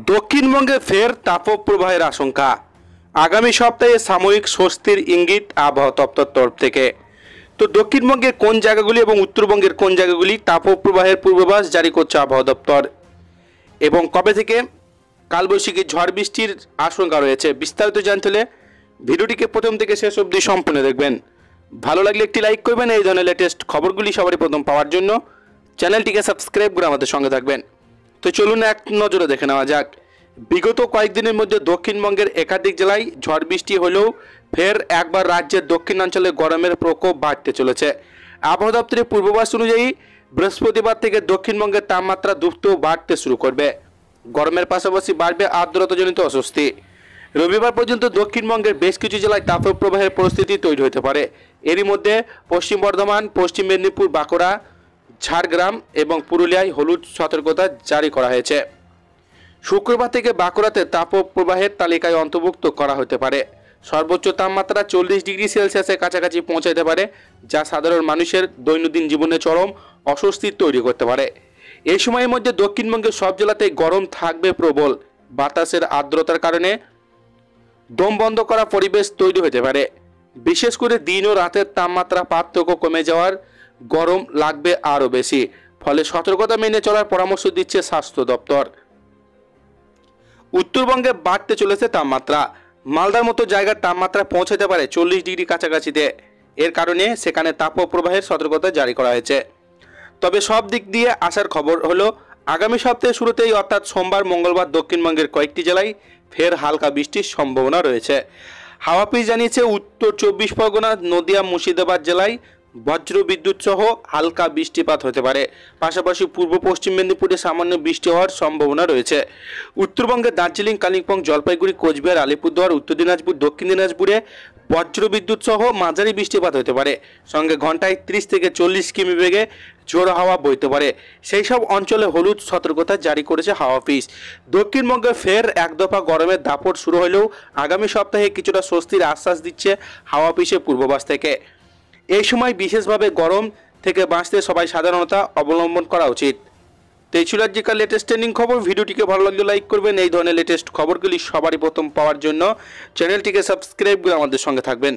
দক্ষিণবঙ্গে ফের তাপপ্রবাহের আশঙ্কা। আগামী সপ্তাহে সাময়িক স্বস্তির ইঙ্গিত আবহাওয়া দপ্তর তরফ থেকে। তো দক্ষিণবঙ্গের কোন জায়গাগুলি এবং উত্তরবঙ্গের কোন জায়গাগুলি তাপপ্রবাহের পূর্বাভাস জারি করছে আবহাওয়া দপ্তর এবং কবে থেকে কালবৈশাখী ঝড় বৃষ্টির আশঙ্কা রয়েছে, বিস্তারিত জানতে হলে ভিডিওটিকে প্রথম থেকে শেষ অবধি সম্পূর্ণ দেখবেন। ভালো লাগলে একটি লাইক করবেন। এই ধরনের লেটেস্ট খবরগুলি সবারই প্রথম পাওয়ার জন্য চ্যানেলটিকে সাবস্ক্রাইব করে আমাদের সঙ্গে থাকবেন। তো চলুন এক নজরে দেখে নেওয়া যাক। বিগত কয়েকদিনের মধ্যে দক্ষিণবঙ্গের একাধিক জেলায় ঝড় বৃষ্টি হলেও ফের একবার রাজ্যের দক্ষিণাঞ্চলে গরমের প্রকোপ বাড়তে চলেছে। আবহাওয়া দপ্তরের পূর্বাভাস অনুযায়ী বৃহস্পতিবার থেকে দক্ষিণবঙ্গের তাপমাত্রা দ্রুত বাড়তে শুরু করবে। গরমের পাশাপাশি বাড়বে আর্দ্রতাজনিত অস্বস্তি। রবিবার পর্যন্ত দক্ষিণবঙ্গের বেশ কিছু জেলায় তাপপ্রবাহের পরিস্থিতি তৈরি হতে পারে। এরই মধ্যে পশ্চিম বর্ধমান, পশ্চিম মেদিনীপুর, বাঁকুড়া, ঝাড়গ্রাম এবং পুরুলিয়ায় হলুদ সতর্কতা জারি করা হয়েছে। শুক্রবার থেকে বাঁকুড়াতে তাপপ্রবাহের তালিকায় অন্তর্ভুক্ত করা হতে পারে। সর্বোচ্চ তাপমাত্রা 40 ডিগ্রি সেলসিয়াসের কাছাকাছি পৌঁছাতে পারে, যা সাধারণ মানুষের দৈনন্দিন জীবনে চরম অস্বস্তি তৈরি করতে পারে। এই সময়ের মধ্যে দক্ষিণবঙ্গের সব জেলাতেই গরম থাকবে প্রবল। বাতাসের আর্দ্রতার কারণে দম বন্ধ করা পরিবেশ তৈরি হতে পারে। বিশেষ করে দিন ও রাতের তাপমাত্রা পার্থক্য কমে যাওয়ার গরম লাগবে আরও বেশি। ফলে সতর্কতা মেনে চলার পরামর্শ দিচ্ছে স্বাস্থ্য দপ্তর। উত্তরবঙ্গে বাড়তে চলেছে তাপমাত্রা। মালদার মতো জায়গার তাপমাত্রা পৌঁছাতে পারে 40 ডিগ্রি কাছাকাছিতে। এর কারণে সেখানে তাপপ্রবাহের সতর্কতা জারি করা হয়েছে। তবে সব দিক দিয়ে আসার খবর হলো আগামী সপ্তাহের শুরুতেই অর্থাৎ সোমবার, মঙ্গলবার দক্ষিণবঙ্গের কয়েকটি জেলায় ফের হালকা বৃষ্টির সম্ভাবনা রয়েছে। হাওয়া অফিস জানিয়েছে উত্তর 24 পরগনা, নদিয়া, মুর্শিদাবাদ জেলায় বজ্র বিদ্যুৎ সহ হালকা বৃষ্টিপাত হতে পারে। পাশাপাশি পূর্ব পশ্চিম মেদিনীপুরে সামান্য বৃষ্টি হওয়ার সম্ভাবনা রয়েছে। উত্তরবঙ্গে দার্জিলিং, কালিম্পং, জলপাইগুড়ি, কোচবিহার, আলিপুরদুয়ার, উত্তর দিনাজপুর, দক্ষিণ দিনাজপুরে বজ্র বিদ্যুৎ সহ মাঝারি বৃষ্টিপাত হতে পারে। সঙ্গে ঘন্টায় 30 থেকে 40 কিমি বেগে ঝোড়ো হাওয়া বইতে পারে। সেই সব অঞ্চলে হলুদ সতর্কতা জারি করেছে হাওয়া অফিস। দক্ষিণবঙ্গে ফের এক দফা গরমের দাপট শুরু হলেও আগামী সপ্তাহে কিছুটা স্বস্তির আশ্বাস দিচ্ছে হাওয়া অফিসের পূর্বাভাস থেকে। এই সময় বিশেষভাবে গরম থেকে বাঁচতে সবাই সাবধানতা অবলম্বন করা উচিত। তো এই ছিল আজকের লেটেস্ট ট্রেন্ডিং খবর। ভিডিওটিকে ভালো লাগলে লাইক করবেন। এই ধরনের লেটেস্ট খবরগুলি সবারই প্রথম পাওয়ার জন্য চ্যানেলটিকে সাবস্ক্রাইব করে আমাদের সঙ্গে থাকবেন।